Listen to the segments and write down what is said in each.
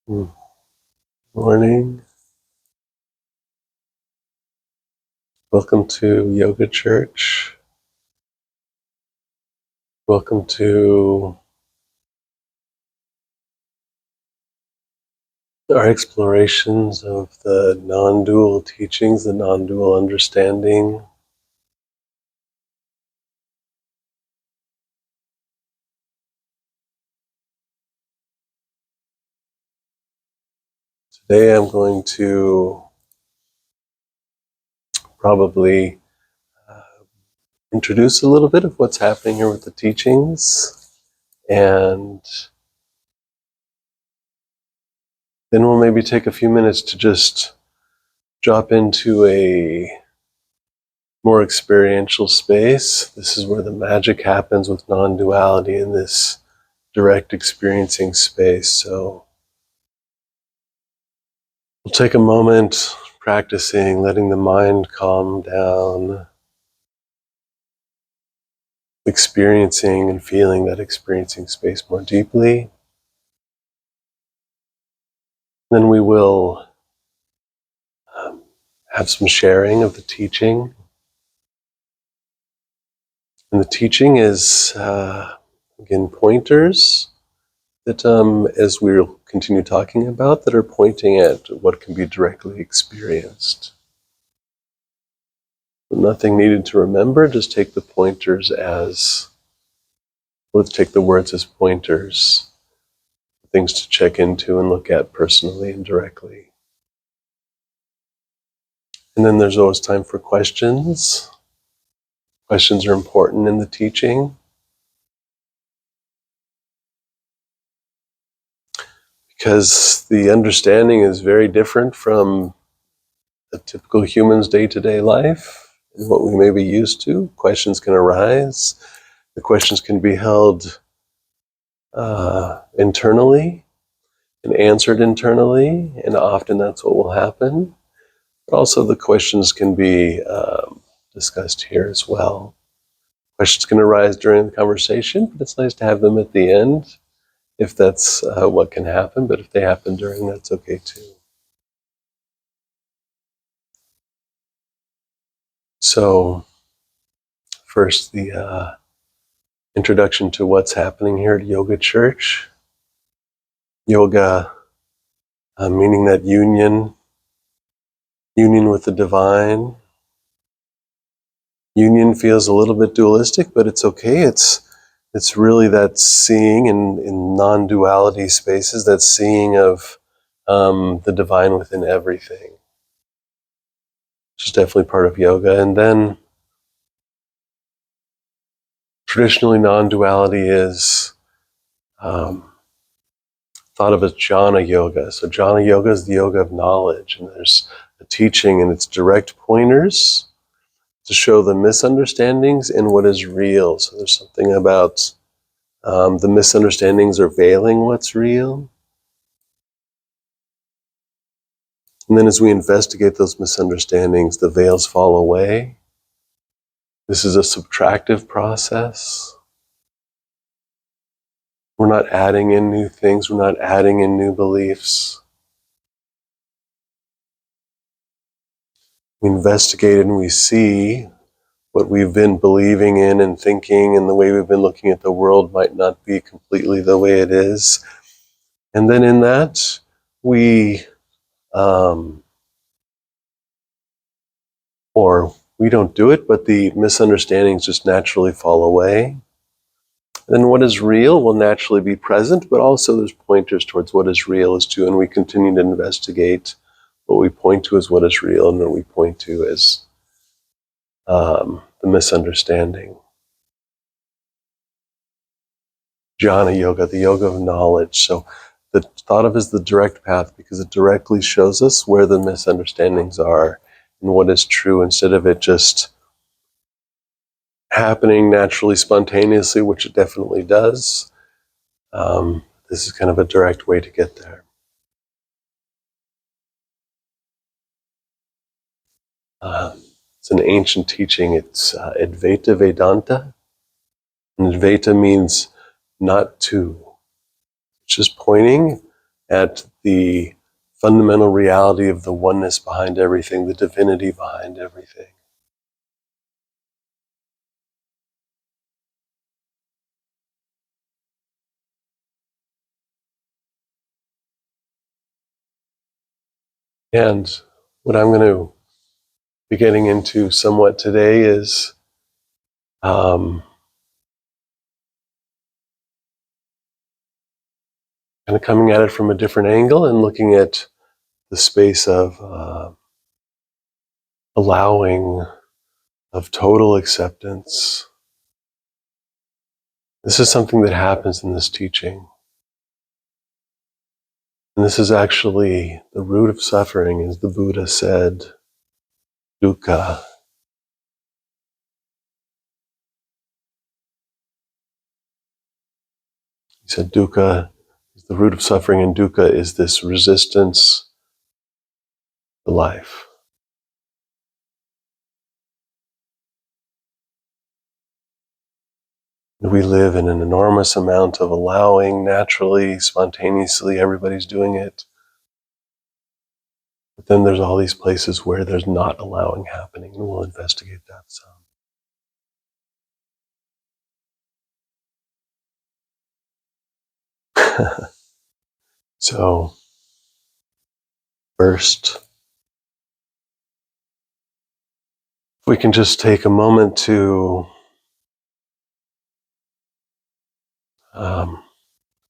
Good morning. Welcome to Yoga Church. Welcome to our explorations of the non-dual teachings, the non-dual understanding. Today I'm going to probably introduce a little bit of what's happening here with the teachings, and then we'll maybe take a few minutes to just drop into a more experiential space. This is where the magic happens with non-duality, in this direct experiencing space. So we'll take a moment practicing letting the mind calm down, experiencing and feeling that experiencing space more deeply. Then we will have some sharing of the teaching. And the teaching is, again, pointers that, as we'll continue talking about, that are pointing at what can be directly experienced. Nothing needed to remember, just take the pointers as, or take the words as pointers, things to check into and look at personally and directly. And then there's always time for questions. Questions are important in the teaching, because the understanding is very different from a typical human's day-to-day life and what we may be used to. Questions can arise. The questions can be held internally and answered internally, and often that's what will happen. But also the questions can be discussed here as well. Questions can arise during the conversation, but it's nice to have them at the end if that's what can happen. But if they happen during, that's okay too. So first, the introduction to what's happening here at Yoga Church. Yoga, meaning that union with the divine. Union feels a little bit dualistic, but it's okay. It's really that seeing in non-duality spaces, that seeing of the divine within everything, which is definitely part of yoga. And then traditionally, non-duality is thought of as jhana yoga. So jhana yoga is the yoga of knowledge, and there's a teaching and it's direct pointers to show the misunderstandings in what is real. So there's something about the misunderstandings are veiling what's real. And then as we investigate those misunderstandings, the veils fall away. This is a subtractive process. We're not adding in new things. We're not adding in new beliefs. We investigate and we see what we've been believing in and thinking, and the way we've been looking at the world might not be completely the way it is. And then in that, we or we don't do it, but the misunderstandings just naturally fall away. Then what is real will naturally be present, but also there's pointers towards what is real is too, and we continue to investigate what we point to as what is real and what we point to as the misunderstanding. Jhana yoga, the yoga of knowledge. So the thought of as the direct path, because it directly shows us where the misunderstandings are and what is true, instead of it just happening naturally, spontaneously, which it definitely does. This is kind of a direct way to get there. It's an ancient teaching. It's Advaita Vedanta. And Advaita means not to. It's just pointing at the fundamental reality of the oneness behind everything, the divinity behind everything. And what I'm going to be getting into somewhat today is kind of coming at it from a different angle and looking at the space of allowing, of total acceptance. This is something that happens in this teaching. And this is actually the root of suffering, as the Buddha said, dukkha. He said dukkha is the root of suffering, and dukkha is this resistance to life. We live in an enormous amount of allowing, naturally, spontaneously, everybody's doing it. But then there's all these places where there's not allowing happening, and we'll investigate that some. So, first, if we can just take a moment to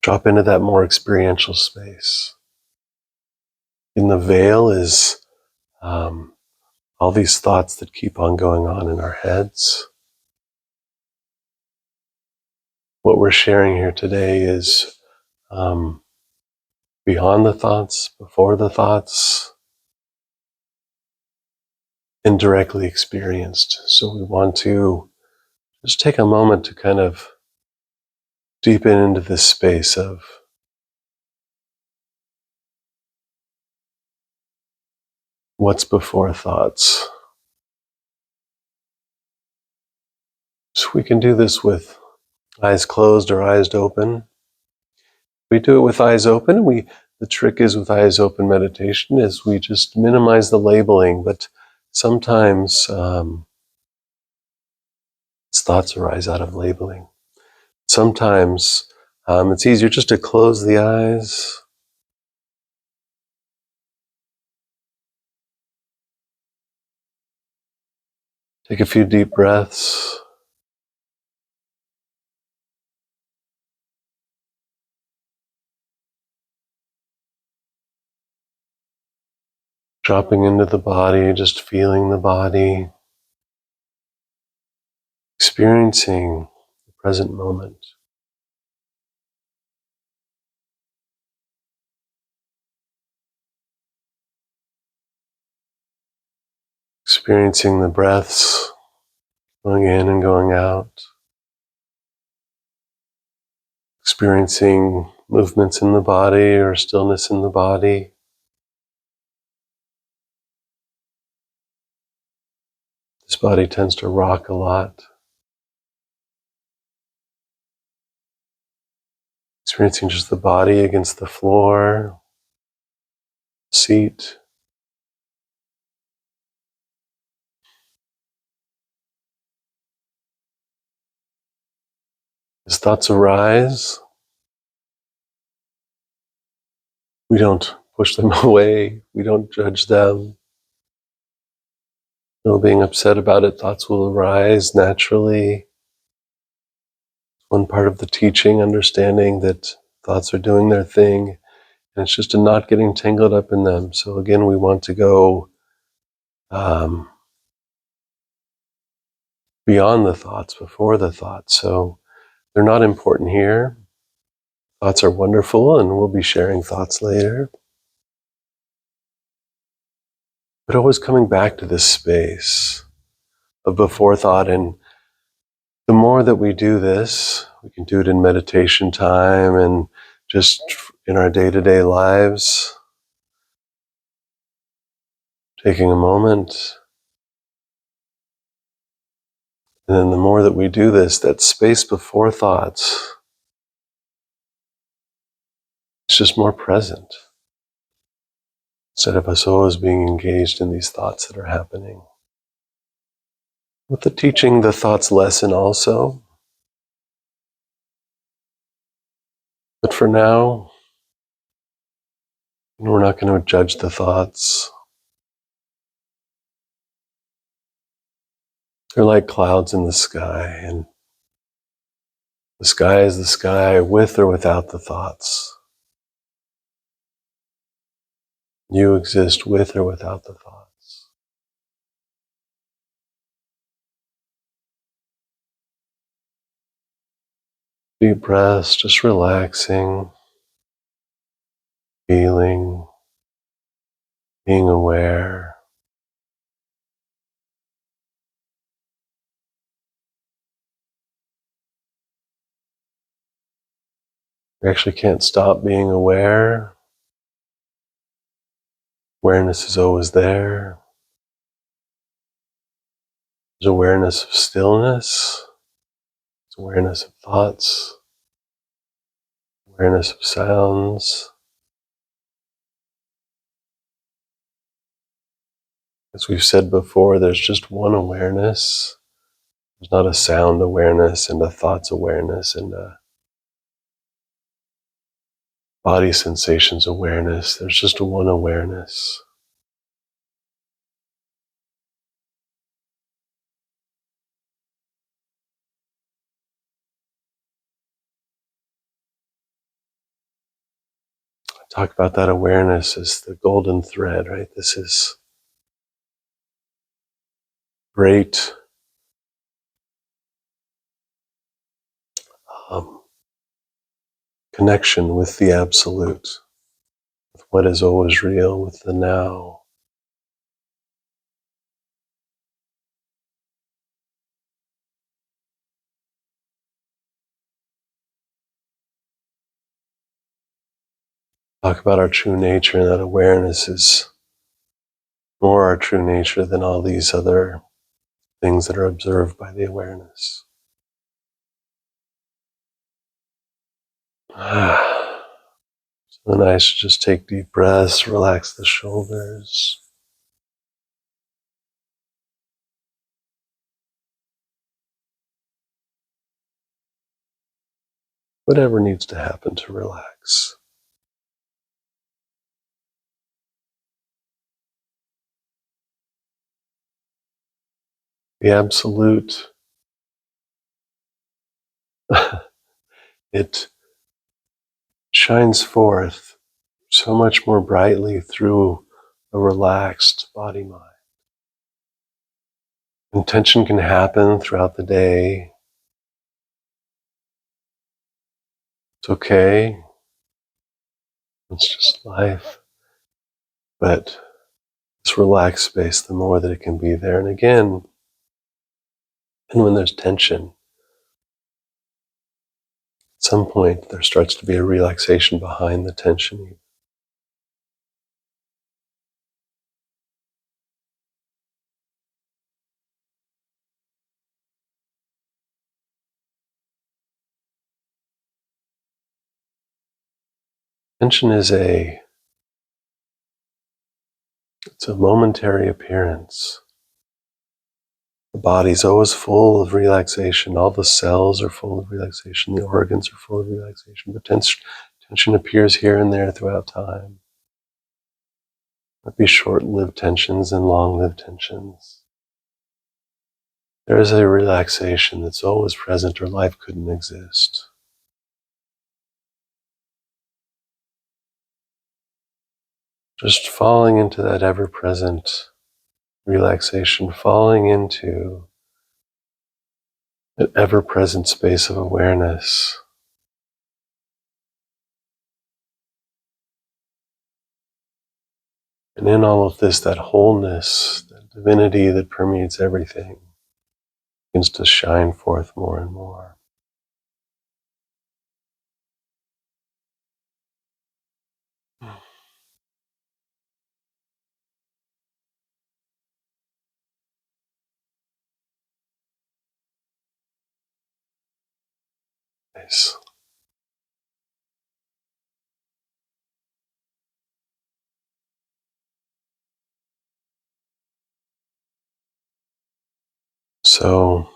drop into that more experiential space. In the veil is all these thoughts that keep on going on in our heads. What we're sharing here today is beyond the thoughts, before the thoughts, indirectly experienced. So we want to just take a moment to kind of deepen into this space of what's before thoughts. So we can do this with eyes closed or eyes open. We do it with eyes open. The trick is with eyes open meditation is we just minimize the labeling, but sometimes thoughts arise out of labeling. Sometimes it's easier just to close the eyes. Take a few deep breaths. Dropping into the body, just feeling the body. Experiencing the present moment. Experiencing the breaths going in and going out. Experiencing movements in the body or stillness in the body. This body tends to rock a lot. Experiencing just the body against the floor, seat. As thoughts arise, we don't push them away. We don't judge them. No being upset about it. Thoughts will arise naturally. One part of the teaching, understanding that thoughts are doing their thing, and it's just a not getting tangled up in them. So again, we want to go beyond the thoughts, before the thoughts. So they're not important here. Thoughts are wonderful, and we'll be sharing thoughts later. But always coming back to this space of before thought. And the more that we do this, we can do it in meditation time and just in our day-to-day lives. Taking a moment. And then the more that we do this, that space before thoughts It's just more present. Instead of us always being engaged in these thoughts that are happening. With the teaching, the thoughts lessen also. But for now, we're not going to judge the thoughts. They're like clouds in the sky, and the sky is the sky with or without the thoughts. You exist with or without the thoughts. Deep breaths, just relaxing, feeling, being aware. We actually can't stop being aware. Awareness is always there. There's awareness of stillness. There's awareness of thoughts. Awareness of sounds. As we've said before, there's just one awareness. There's not a sound awareness and a thoughts awareness and a body sensations awareness. There's just one awareness. I talk about that awareness as the golden thread, right? This is great connection with the absolute, with what is always real, with the now. Talk about our true nature, and that awareness is more our true nature than all these other things that are observed by the awareness. So nice to just take deep breaths, relax the shoulders. Whatever needs to happen to relax. The absolute, it shines forth so much more brightly through a relaxed body-mind. Intention can happen throughout the day. It's okay. It's just life. But this relaxed space, the more that it can be there. And again, and when there's tension, at some point there starts to be a relaxation behind the tension. Tension is it's a momentary appearance. The body's always full of relaxation. All the cells are full of relaxation. The organs are full of relaxation. But tension appears here and there throughout time. There might be short-lived tensions and long-lived tensions. There is a relaxation that's always present, or life couldn't exist. Just falling into that ever-present relaxation, falling into that ever-present space of awareness. And in all of this, that wholeness, that divinity that permeates everything, begins to shine forth more and more. Nice. So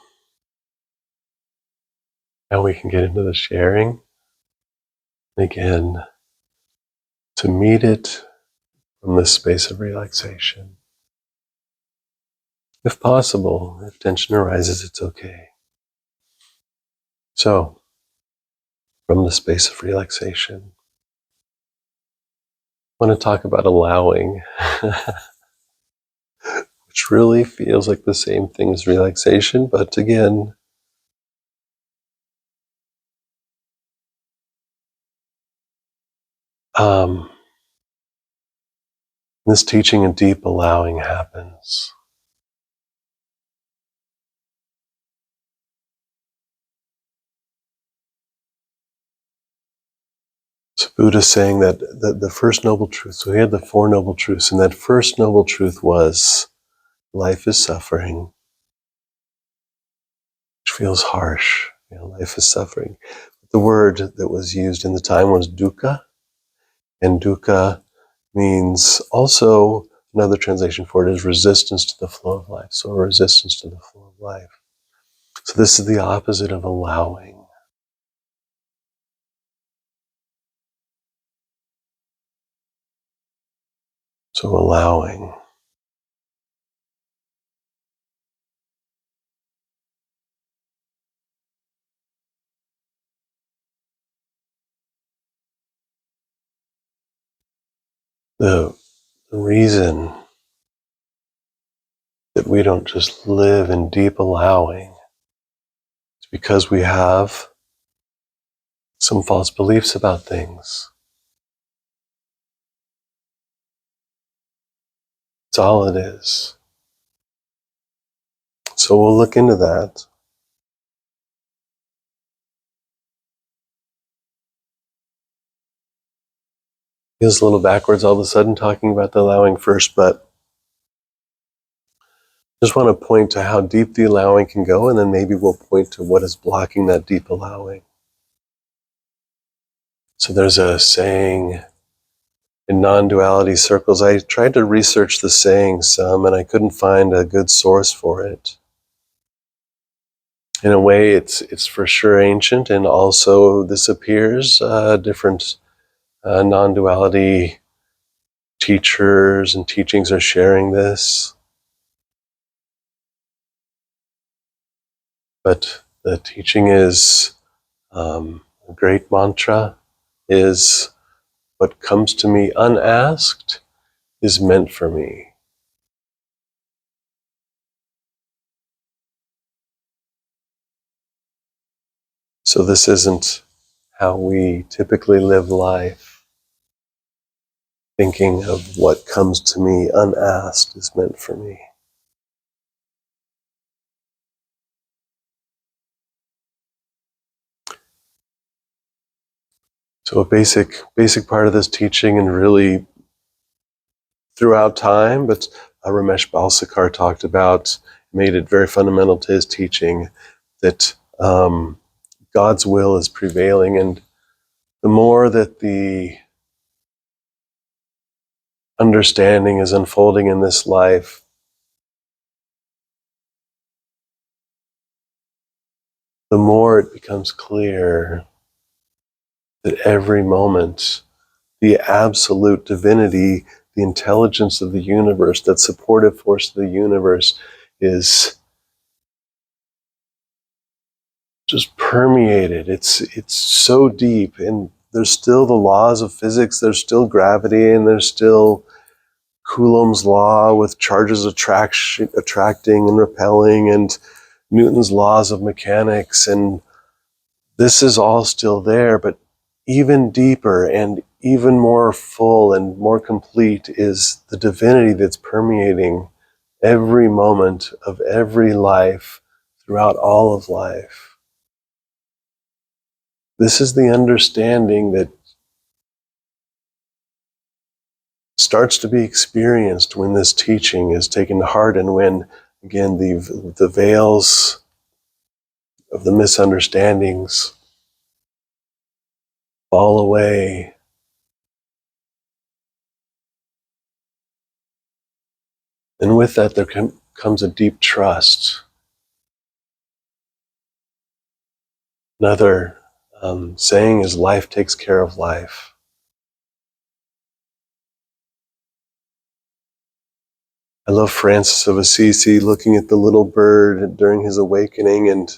now we can get into the sharing. Again, to meet it from this space of relaxation. If possible, if tension arises, it's okay. So, from the space of relaxation, I want to talk about allowing, which really feels like the same thing as relaxation, but again, in this teaching, a deep allowing happens. So Buddha is saying that the first noble truth, so he had the Four Noble Truths, and that first noble truth was life is suffering, which feels harsh. Life is suffering. The word that was used in the time was dukkha, and dukkha means also, another translation for it is resistance to the flow of life. So resistance to the flow of life. So this is the opposite of allowing. So allowing. The reason that we don't just live in deep allowing is because we have some false beliefs about things. That's all it is. So we'll look into that. Feels a little backwards all of a sudden talking about the allowing first, but just want to point to how deep the allowing can go, and then maybe we'll point to what is blocking that deep allowing. So there's a saying in non-duality circles. I tried to research the saying some, and I couldn't find a good source for it. In a way, it's for sure ancient, and also this appears different non-duality teachers and teachings are sharing this. But the teaching is, a great mantra is, what comes to me unasked is meant for me. So this isn't how we typically live life, thinking of what comes to me unasked is meant for me. So a basic part of this teaching, and really throughout time, but Ramesh Balsekar talked about, made it very fundamental to his teaching, that God's will is prevailing, and the more that the understanding is unfolding in this life, the more it becomes clear that every moment, the absolute divinity, the intelligence of the universe, that supportive force of the universe is just permeated. It's so deep, and there's still the laws of physics, there's still gravity, and there's still Coulomb's law with charges attracting and repelling, and Newton's laws of mechanics, and this is all still there, but even deeper and even more full and more complete is the divinity that's permeating every moment of every life throughout all of life. This is the understanding that starts to be experienced when this teaching is taken to heart, and when, again, the veils of the misunderstandings fall away. And with that, there comes a deep trust Another saying is life takes care of life. I love Francis of Assisi looking at the little bird during his awakening and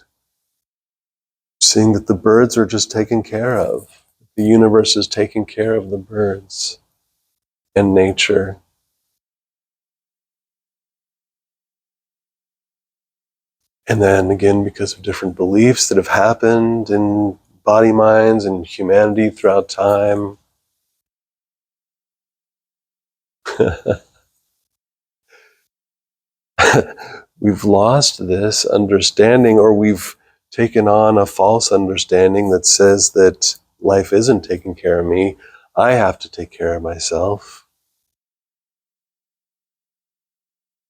seeing that the birds are just taken care of. The universe is taking care of the birds and nature. And then again, because of different beliefs that have happened in body, minds, and humanity throughout time, we've lost this understanding, or we've taken on a false understanding that says that life isn't taking care of me. I have to take care of myself.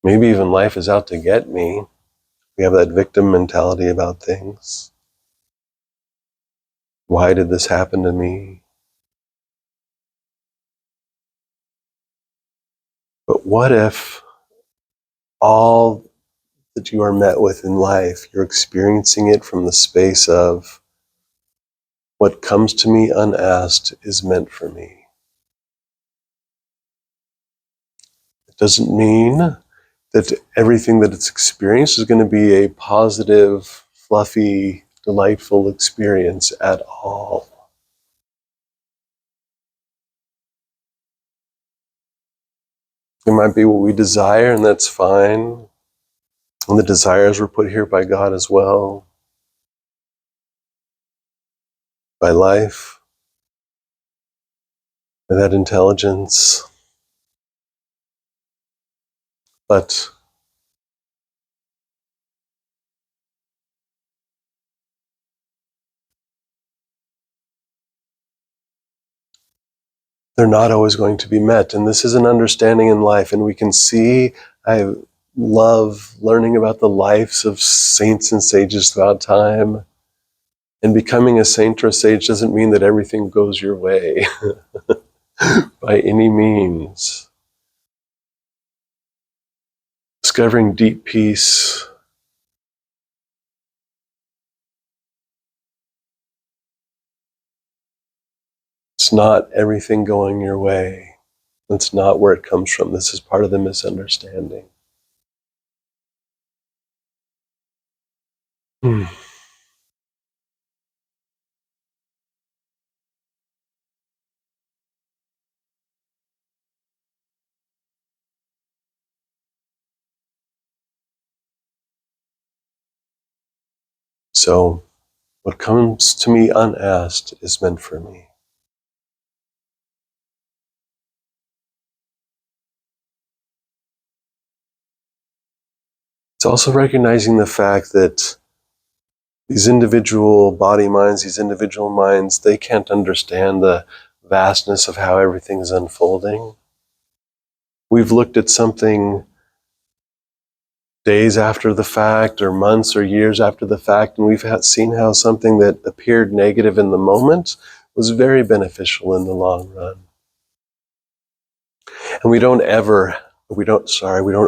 Maybe even life is out to get me. We have that victim mentality about things. Why did this happen to me? But what if all that you are met with in life, you're experiencing it from the space of what comes to me unasked is meant for me? It doesn't mean that everything that it's experienced is going to be a positive, fluffy, delightful experience at all. It might be what we desire, and that's fine. And the desires were put here by God as well, by life, by that intelligence. But they're not always going to be met. And this is an understanding in life. And we can see, I love learning about the lives of saints and sages throughout time. And becoming a saint or a sage doesn't mean that everything goes your way by any means. Discovering deep peace, it's not everything going your way. That's not where it comes from. This is part of the misunderstanding. So, what comes to me unasked is meant for me. It's also recognizing the fact that these individual body minds, these individual minds, they can't understand the vastness of how everything is unfolding. We've looked at something days after the fact, or months or years after the fact, and we've seen how something that appeared negative in the moment was very beneficial in the long run. And we don't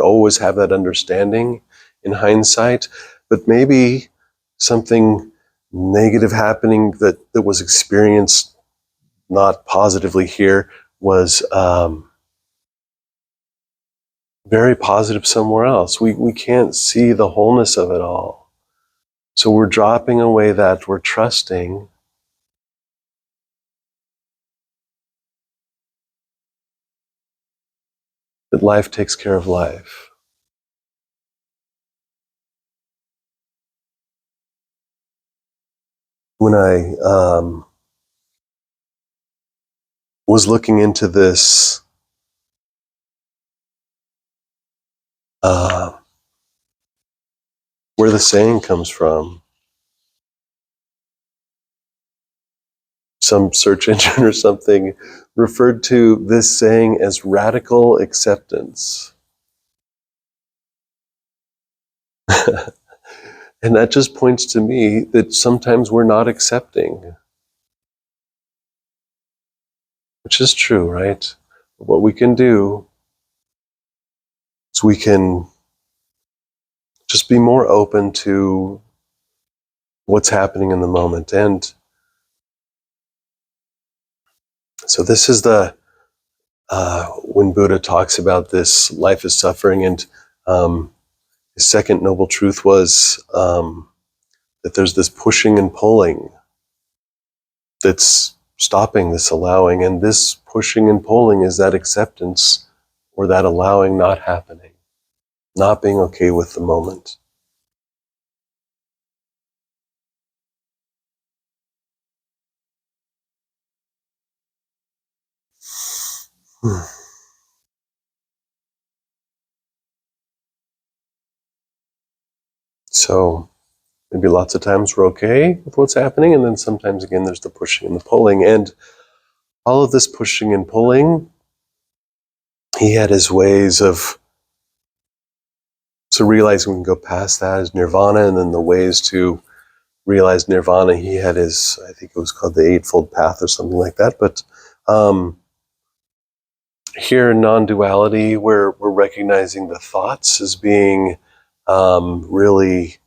always have that understanding in hindsight, but maybe something negative happening that was experienced not positively here was very positive somewhere else. We can't see the wholeness of it all. So we're dropping away that, we're trusting that life takes care of life. When I was looking into this, where the saying comes from, some search engine or something referred to this saying as radical acceptance. And that just points to me that sometimes we're not accepting, which is true, right? What we can do is we can just be more open to what's happening in the moment. And so this is when Buddha talks about this life is suffering, and his second noble truth was that there's this pushing and pulling that's stopping this allowing, and this pushing and pulling is that acceptance or that allowing not happening, not being okay with the moment. So maybe lots of times we're okay with what's happening, and then sometimes again there's the pushing and the pulling, and all of this pushing and pulling, he had his ways of realizing we can go past that as nirvana, and then the ways to realize nirvana, he had his, I think it was called the Eightfold Path or something like that. But here in non-duality, we're recognizing the thoughts as being really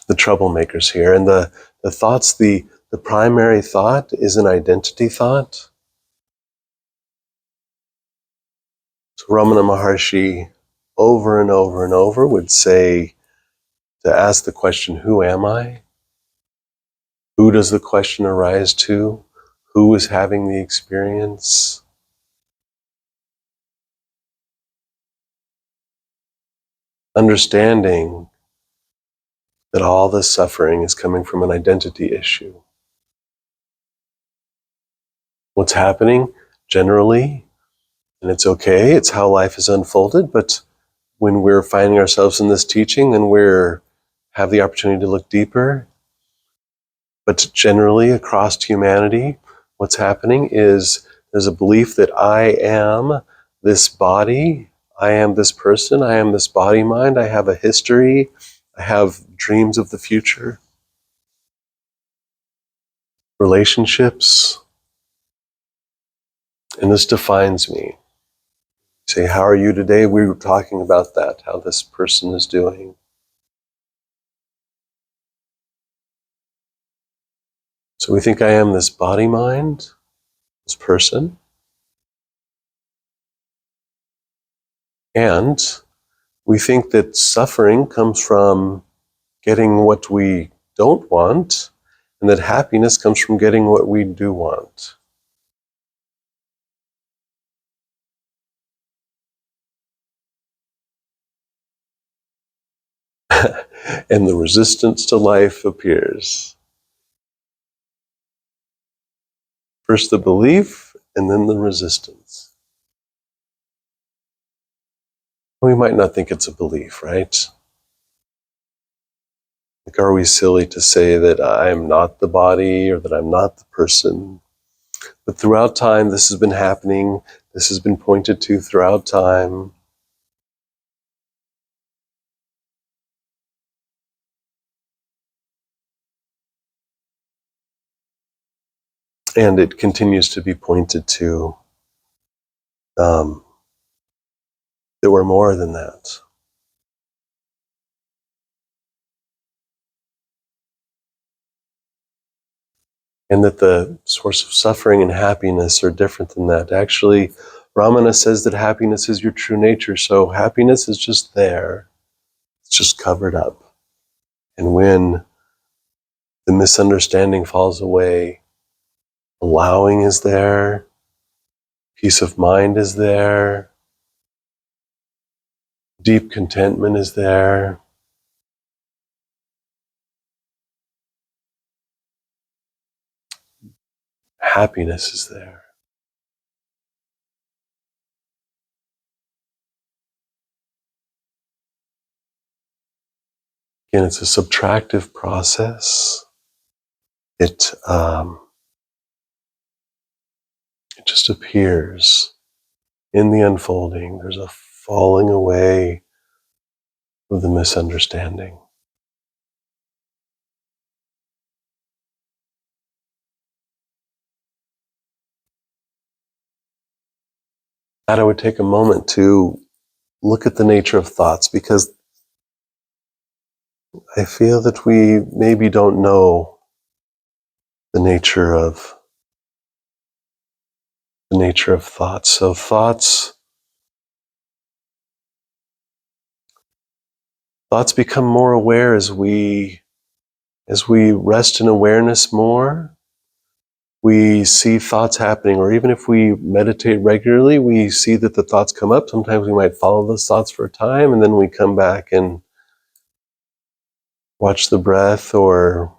the troublemakers here. And the thoughts, the primary thought is an identity thought. So Ramana Maharshi over and over and over would say, to ask the question, who am I? Who does the question arise to? Who is having the experience? Understanding that all this suffering is coming from an identity issue. What's happening generally, and it's okay, it's how life is unfolded, but when we're finding ourselves in this teaching and we're have the opportunity to look deeper, but generally across humanity, what's happening is there's a belief that I am this body, I am this person, I am this body mind, I have a history, I have dreams of the future, relationships, and this defines me. Say, how are you today? We were talking about that, how this person is doing. So we think I am this body mind, this person, and we think that suffering comes from getting what we don't want, and that happiness comes from getting what we do want. And the resistance to life appears. First the belief, and then the resistance. We might not think it's a belief, right? Like, are we silly to say that I'm not the body or that I'm not the person? But throughout time, this has been happening. This has been pointed to throughout time. And it continues to be pointed to that we're more than that. And that the source of suffering and happiness are different than that. Actually, Ramana says that happiness is your true nature. So happiness is just there. It's just covered up. And when the misunderstanding falls away, allowing is there, peace of mind is there, deep contentment is there. Happiness is there. Again, it's a subtractive process. It just appears in the unfolding. There's a falling away of the misunderstanding. And I would take a moment to look at the nature of thoughts, because I feel that we maybe don't know the nature of thoughts. So thoughts become more aware as we rest in awareness more. We see thoughts happening, or even if we meditate regularly, we see that the thoughts come up. Sometimes we might follow those thoughts for a time, and then we come back and watch the breath, or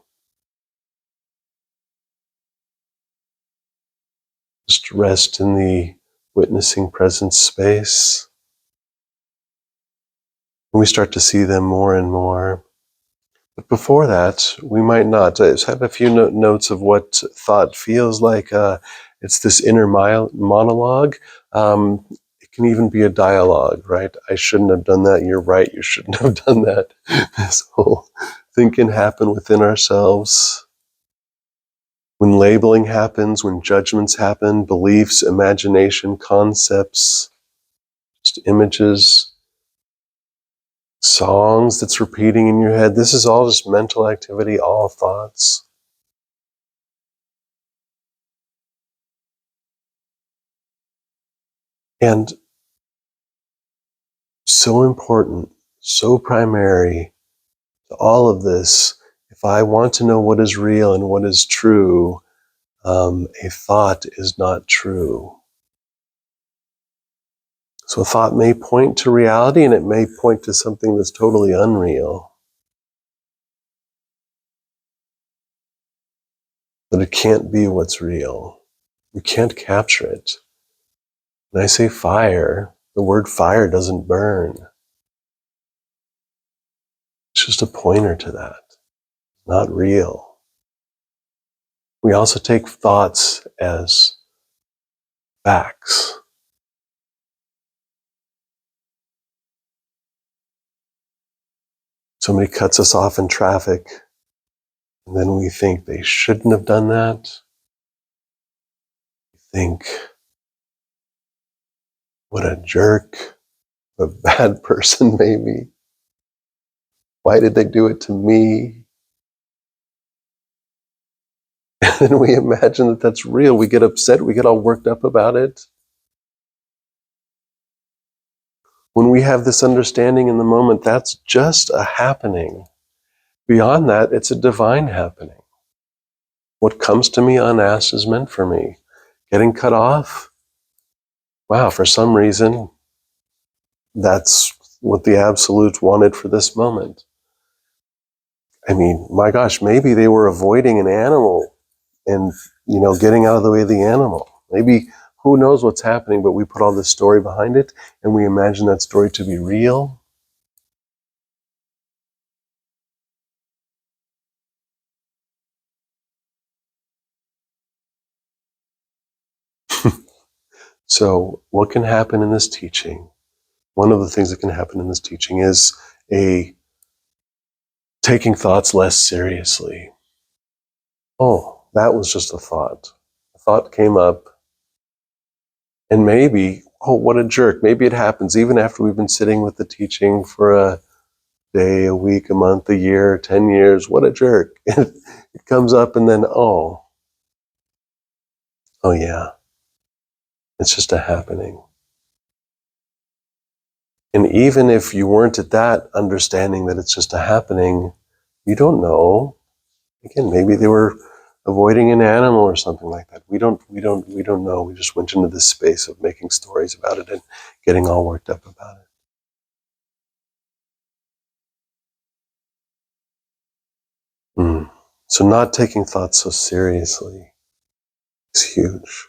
just rest in the witnessing presence space. And we start to see them more and more. But before that, we might not. I just have a few notes of what thought feels like. It's this inner monologue. It can even be a dialogue, right? I shouldn't have done that. You're right. You shouldn't have done that. This whole thing can happen within ourselves. When labeling happens, when judgments happen, beliefs, imagination, concepts, just images, songs that's repeating in your head. This is all just mental activity, all thoughts. And so important, so primary to all of this. If I want to know what is real and what is true, a thought is not true. So a thought may point to reality, and it may point to something that's totally unreal. But it can't be what's real. You can't capture it. When I say fire, the word fire doesn't burn. It's just a pointer to that. Not real. We also take thoughts as facts. Somebody cuts us off in traffic, and then we think they shouldn't have done that. We think, what a jerk, a bad person maybe. Why did they do it to me? And then we imagine that that's real. We get upset, we get all worked up about it. When we have this understanding in the moment, that's just a happening. Beyond that, it's a divine happening. What comes to me unasked is meant for me. Getting cut off, wow, for some reason, that's what the Absolute wanted for this moment. I mean, my gosh, maybe they were avoiding an animal and, getting out of the way of the animal. Maybe, who knows what's happening, but we put all this story behind it and we imagine that story to be real. So what can happen in this teaching? One of the things that can happen in this teaching is a taking thoughts less seriously. Oh, that was just a thought. A thought came up, and maybe, oh, what a jerk. Maybe it happens even after we've been sitting with the teaching for a day, a week, a month, a year, 10 years. What a jerk. It comes up, and then, oh yeah, it's just a happening. And even if you weren't at that understanding that it's just a happening, you don't know. Again, maybe they were avoiding an animal or something like that. We don't know. We just went into this space of making stories about it and getting all worked up about it. So not taking thoughts so seriously is huge.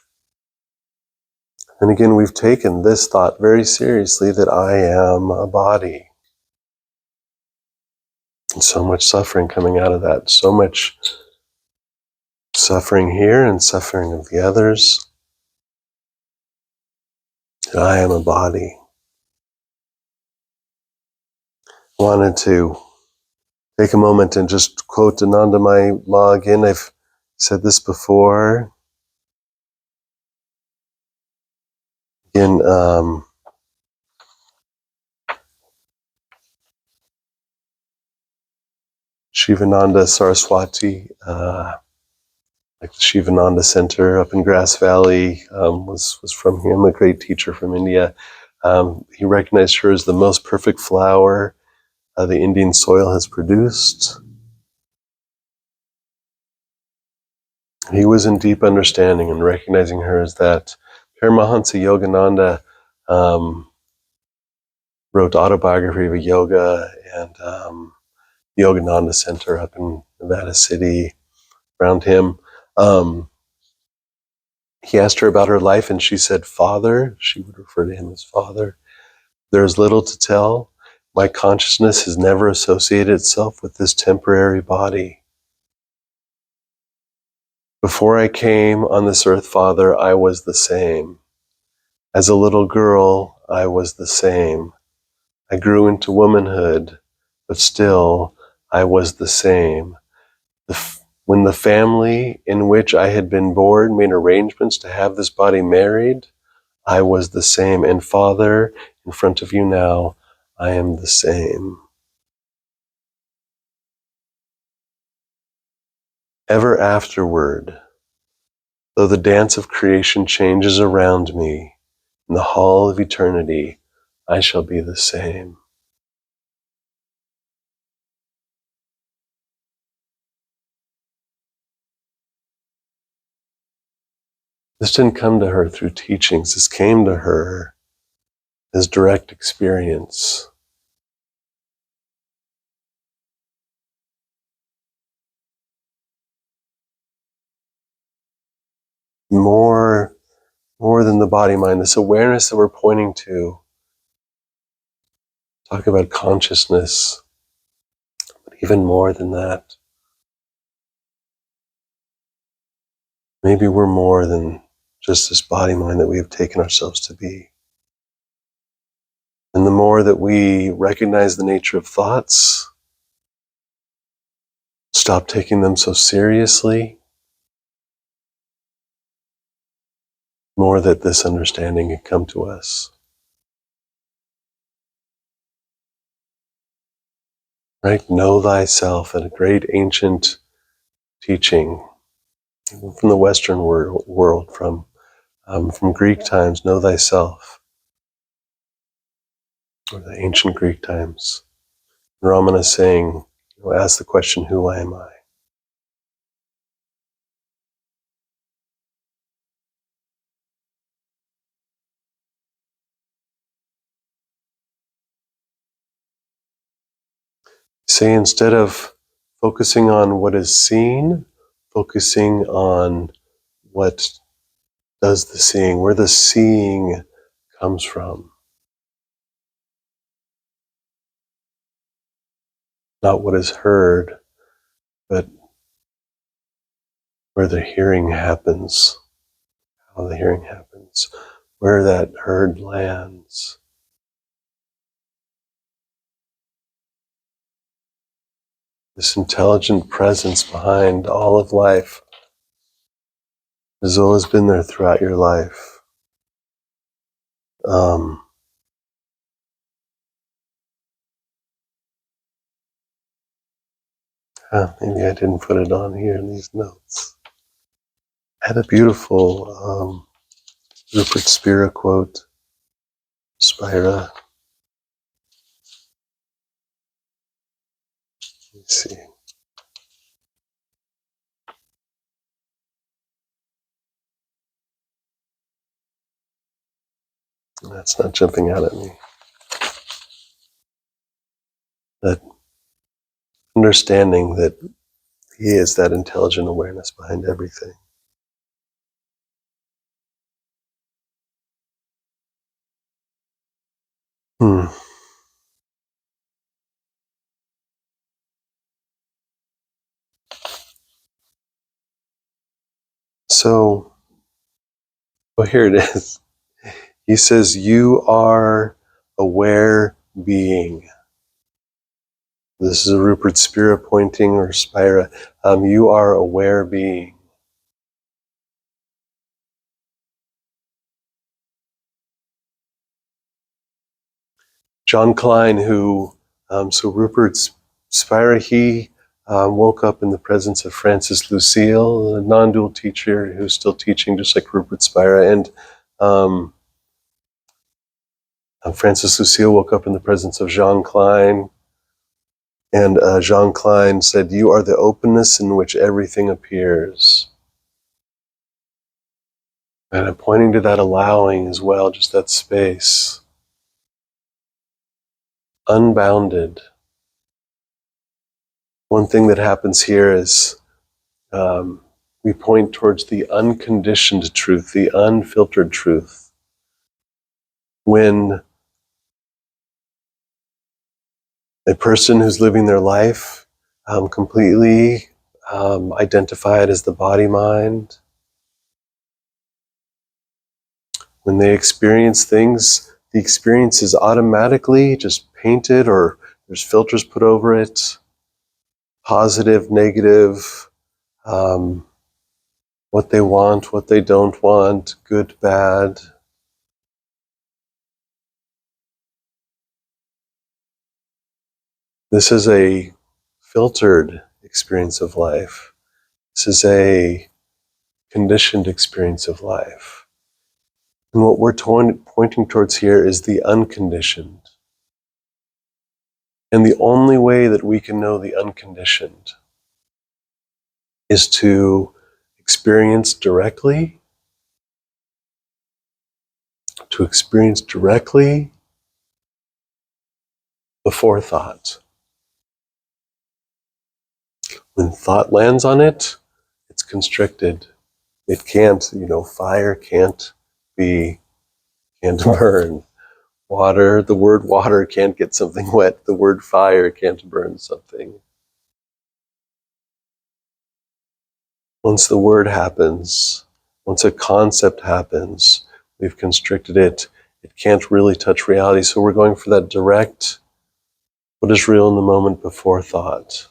And again, we've taken this thought very seriously, that I am a body. And so much suffering coming out of that. So much suffering here and suffering of the others. That I am a body. I wanted to take a moment and just quote Anandamai Ma again. I've said this before. In Shivananda Saraswati, like the Shivananda Center up in Grass Valley, was from him, a great teacher from India. He recognized her as the most perfect flower the Indian soil has produced. He was in deep understanding and recognizing her as that. Paramahansa Yogananda wrote Autobiography of a Yoga and Yogananda Center up in Nevada City around him. He asked her about her life and she said, Father, she would refer to him as Father. There's little to tell. My consciousness has never associated itself with this temporary body. Before I came on this earth, Father, I was the same. As a little girl, I was the same. I grew into womanhood, but still, I was the same. When the family in which I had been born made arrangements to have this body married, I was the same. And Father, in front of you now, I am the same. Ever afterward, though the dance of creation changes around me, in the hall of eternity, I shall be the same. This didn't come to her through teachings. This came to her as direct experience. More than the body mind, this awareness that we're pointing to. Talk about consciousness, but even more than that. Maybe we're more than just this body mind that we have taken ourselves to be. And the more that we recognize the nature of thoughts, stop taking them so seriously, more that this understanding can come to us. Right? Know thyself, a great ancient teaching from the Western world, from Greek times, know thyself, or the ancient Greek times. Ramana is saying, ask the question, who am I? Say instead of focusing on what is seen, focusing on what does the seeing, where the seeing comes from. Not what is heard, but where the hearing happens, how the hearing happens, where that heard lands. This intelligent presence behind all of life has always been there throughout your life. Maybe I didn't put it on here in these notes. I had a beautiful Rupert Spira quote, Spira. Let me see. That's not jumping out at me. That understanding that he is that intelligent awareness behind everything. So, here it is. He says, you are aware being. This is a Rupert Spira pointing, or Spira. You are aware being. John Klein, so Rupert Spira, he woke up in the presence of Francis Lucille, a non-dual teacher who's still teaching just like Rupert Spira. And Francis Lucille woke up in the presence of Jean Klein. And Jean Klein said, "You are the openness in which everything appears." And I'm pointing to that allowing as well, just that space. Unbounded. One thing that happens here is we point towards the unconditioned truth, the unfiltered truth. When a person who's living their life completely identified as the body-mind, when they experience things, the experience is automatically just painted, or there's filters put over it, positive, negative, what they want, what they don't want, good, bad. This is a filtered experience of life. This is a conditioned experience of life. And what we're pointing towards here is the unconditioned. And the only way that we can know the unconditioned is to experience directly, before thought. When thought lands on it, it's constricted. It can't, fire can't burn. Water, the word water can't get something wet. The word fire can't burn something. Once the word happens, once a concept happens, we've constricted it. It can't really touch reality. So we're going for that direct, what is real in the moment before thought.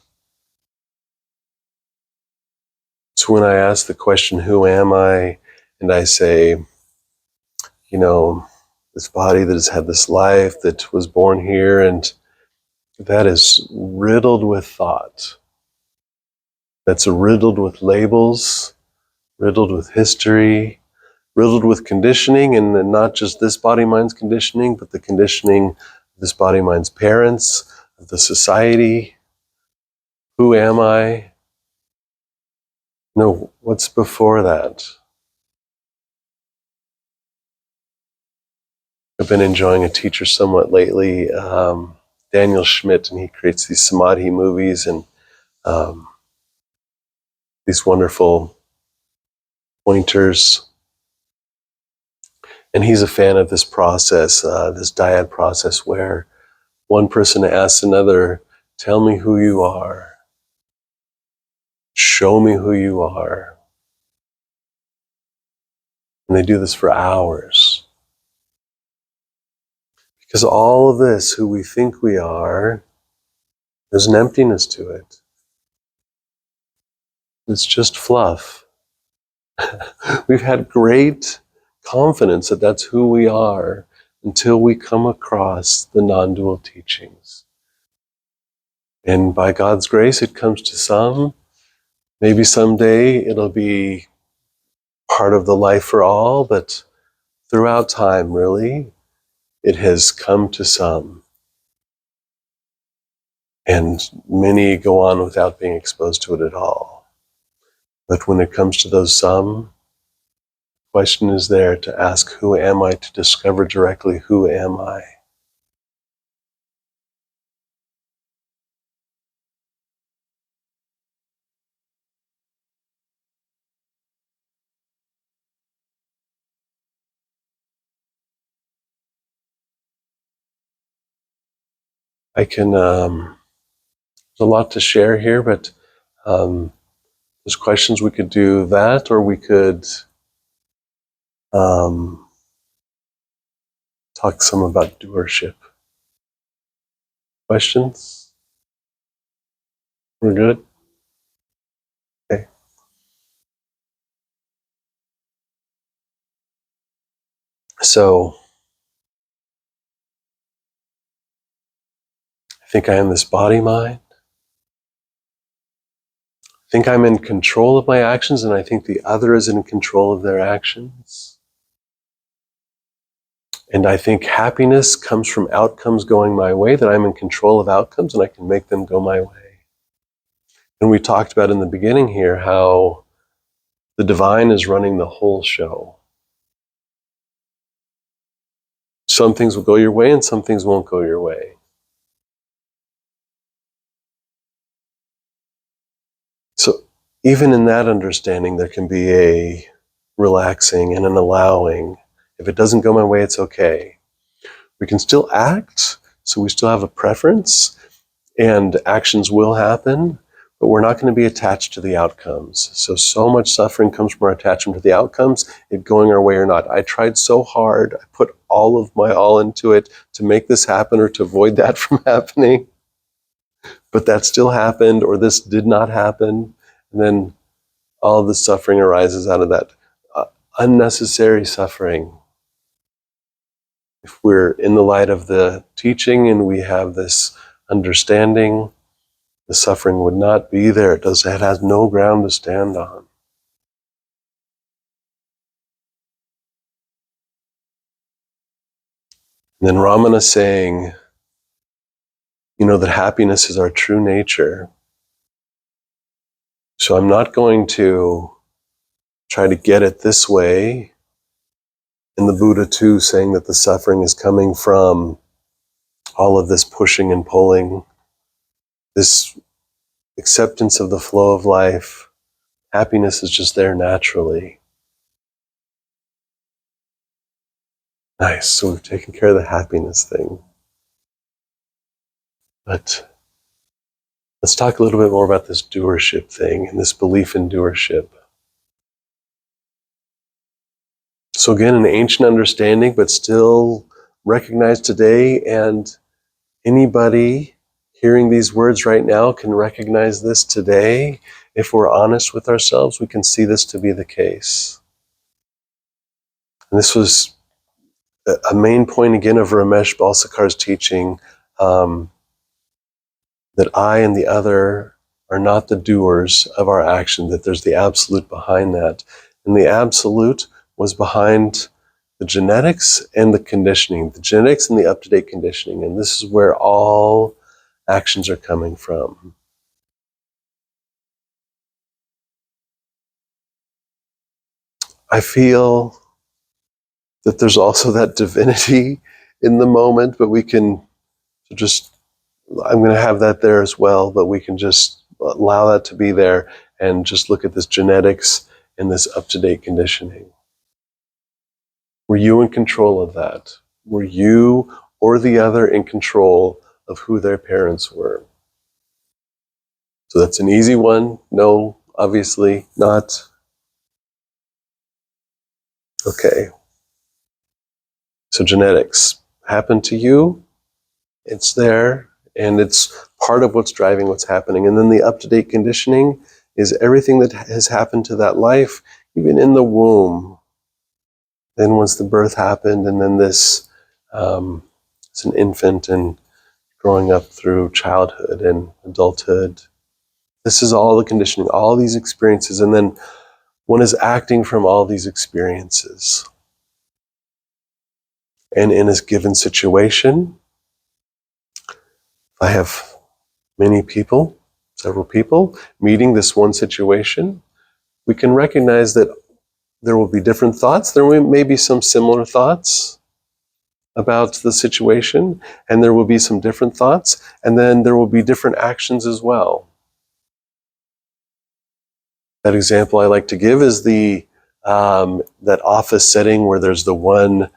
So when I ask the question, who am I? And I say, this body that has had this life, that was born here, and that is riddled with thought. That's riddled with labels, riddled with history, riddled with conditioning, and then not just this body-mind's conditioning, but the conditioning of this body-mind's parents, of the society. Who am I? No, what's before that? I've been enjoying a teacher somewhat lately, Daniel Schmidt, and he creates these samadhi movies and these wonderful pointers. And he's a fan of this process, this dyad process, where one person asks another, tell me who you are. Show me who you are. And they do this for hours. Because all of this, who we think we are, there's an emptiness to it. It's just fluff. We've had great confidence that that's who we are until we come across the non-dual teachings. And by God's grace, it comes to some. Maybe someday it'll be part of the life for all, but throughout time, really, it has come to some. And many go on without being exposed to it at all. But when it comes to those some, the question is there to ask, who am I? To discover directly, who am I? There's a lot to share here, but there's questions. We could do that, or we could talk some about doership. Questions? We're good? Okay. So, I think I am this body-mind. think I'm in control of my actions, and I think the other is in control of their actions. And I think happiness comes from outcomes going my way, that I'm in control of outcomes and I can make them go my way. And we talked about in the beginning here how the divine is running the whole show. Some things will go your way and some things won't go your way. So even in that understanding, there can be a relaxing and an allowing. If it doesn't go my way, it's okay. We can still act, so we still have a preference, and actions will happen, but we're not going to be attached to the outcomes. So much suffering comes from our attachment to the outcomes, it going our way or not. I tried so hard, I put all of my all into it to make this happen or to avoid that from happening, but that still happened, or this did not happen, and then all of the suffering arises out of that unnecessary suffering. If we're in the light of the teaching and we have this understanding, the suffering would not be there. It has no ground to stand on. And then Ramana saying, that happiness is our true nature. So I'm not going to try to get it this way. And the Buddha too saying that the suffering is coming from all of this pushing and pulling, this acceptance of the flow of life. Happiness is just there naturally. Nice, so we've taken care of the happiness thing. But let's talk a little bit more about this doership thing and this belief in doership. So again, an ancient understanding, but still recognized today, and anybody hearing these words right now can recognize this today. If we're honest with ourselves, we can see this to be the case. And this was a main point again of Ramesh Balsakar's teaching, that I and the other are not the doers of our action, that there's the absolute behind that. And the absolute was behind the genetics and the conditioning, the genetics and the up-to-date conditioning. And this is where all actions are coming from. I feel that there's also that divinity in the moment, but we can just, I'm going to have that there as well, but we can just allow that to be there and just look at this genetics and this up-to-date conditioning. Were you in control of that? Were you or the other in control of who their parents were? So that's an easy one. No, obviously not. Okay. So genetics happened to you. It's there, and it's part of what's driving what's happening. And then the up-to-date conditioning is everything that has happened to that life, even in the womb. Then once the birth happened, and then this, it's an infant and growing up through childhood and adulthood. This is all the conditioning, all these experiences, and then one is acting from all these experiences. And in a given situation, I have many people, several people, meeting this one situation, we can recognize that there will be different thoughts. There may be some similar thoughts about the situation, and there will be some different thoughts, and then there will be different actions as well. That example I like to give is the that office setting where there's the one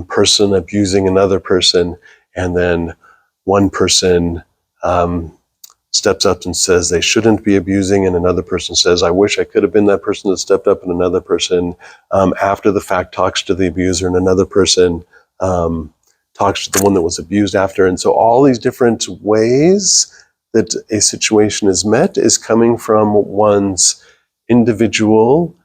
person abusing another person, and then one person steps up and says they shouldn't be abusing, and another person says, I wish I could have been that person that stepped up, and another person after the fact talks to the abuser, and another person talks to the one that was abused after. And so all these different ways that a situation is met is coming from one's individual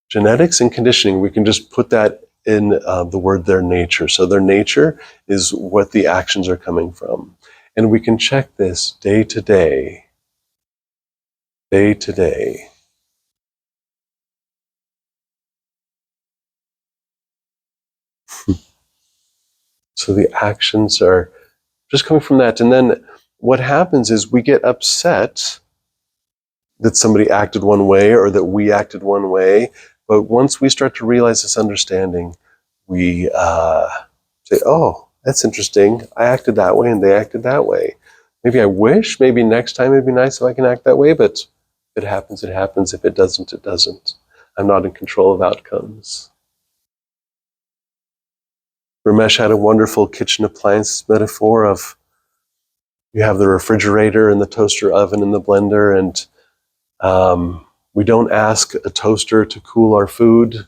genetics and conditioning. We can just put that in the word their nature. So their nature is what the actions are coming from. And we can check this day to day. day to day. So the actions are just coming from that. And then what happens is we get upset that somebody acted one way or that we acted one way. But once we start to realize this understanding, we say, oh, that's interesting. I acted that way and they acted that way. Maybe I wish, maybe next time it'd be nice if I can act that way, but if it happens, it happens. If it doesn't, it doesn't. I'm not in control of outcomes. Ramesh had a wonderful kitchen appliance metaphor of you have the refrigerator and the toaster oven and the blender, and we don't ask a toaster to cool our food.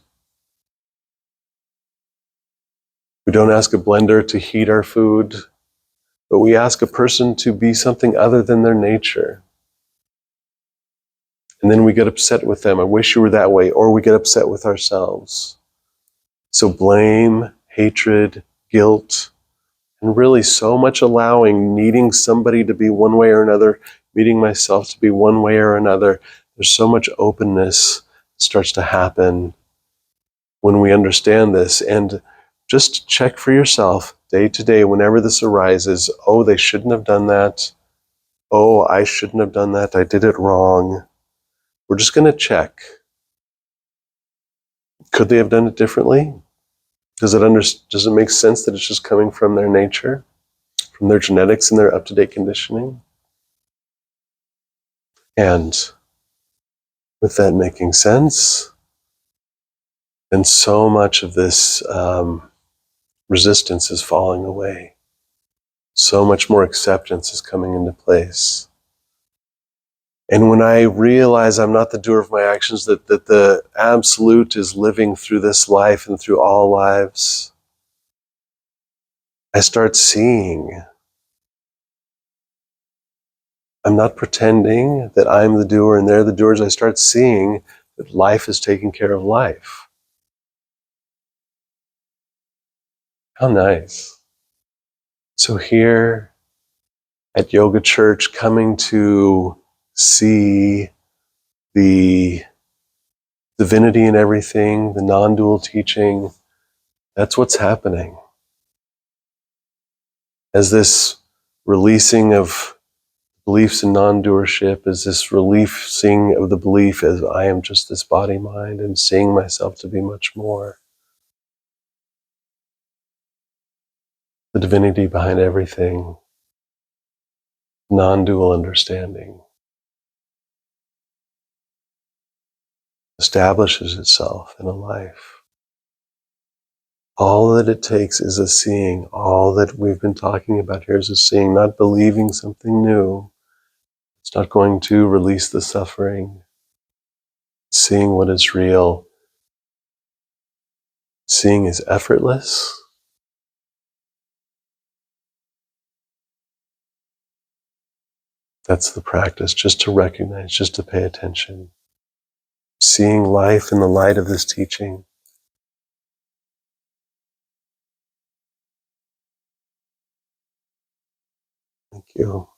We don't ask a blender to heat our food, but we ask a person to be something other than their nature. And then we get upset with them. I wish you were that way. Or we get upset with ourselves. So blame, hatred, guilt, and really so much allowing, needing somebody to be one way or another, needing myself to be one way or another. There's so much openness that starts to happen when we understand this. And just check for yourself day to day whenever this arises. Oh, they shouldn't have done that. Oh, I shouldn't have done that. I did it wrong. We're just going to check. Could they have done it differently? Does it make sense that it's just coming from their nature, from their genetics and their up-to-date conditioning? And with that making sense, then so much of this resistance is falling away. So much more acceptance is coming into place. And when I realize I'm not the doer of my actions, that the absolute is living through this life and through all lives, I start seeing. I'm not pretending that I'm the doer and they're the doers. I start seeing that life is taking care of life. How nice. So here at Yoga Church, coming to see the divinity in everything, the non-dual teaching, that's what's happening. As this releasing of beliefs in non-doership, as this releasing of the belief as I am just this body mind and seeing myself to be much more. The divinity behind everything, non-dual understanding, establishes itself in a life. All that it takes is a seeing. All that we've been talking about here is a seeing, not believing something new. It's not going to release the suffering. Seeing what is real. Seeing is effortless. That's the practice, just to recognize, just to pay attention. Seeing life in the light of this teaching. Thank you.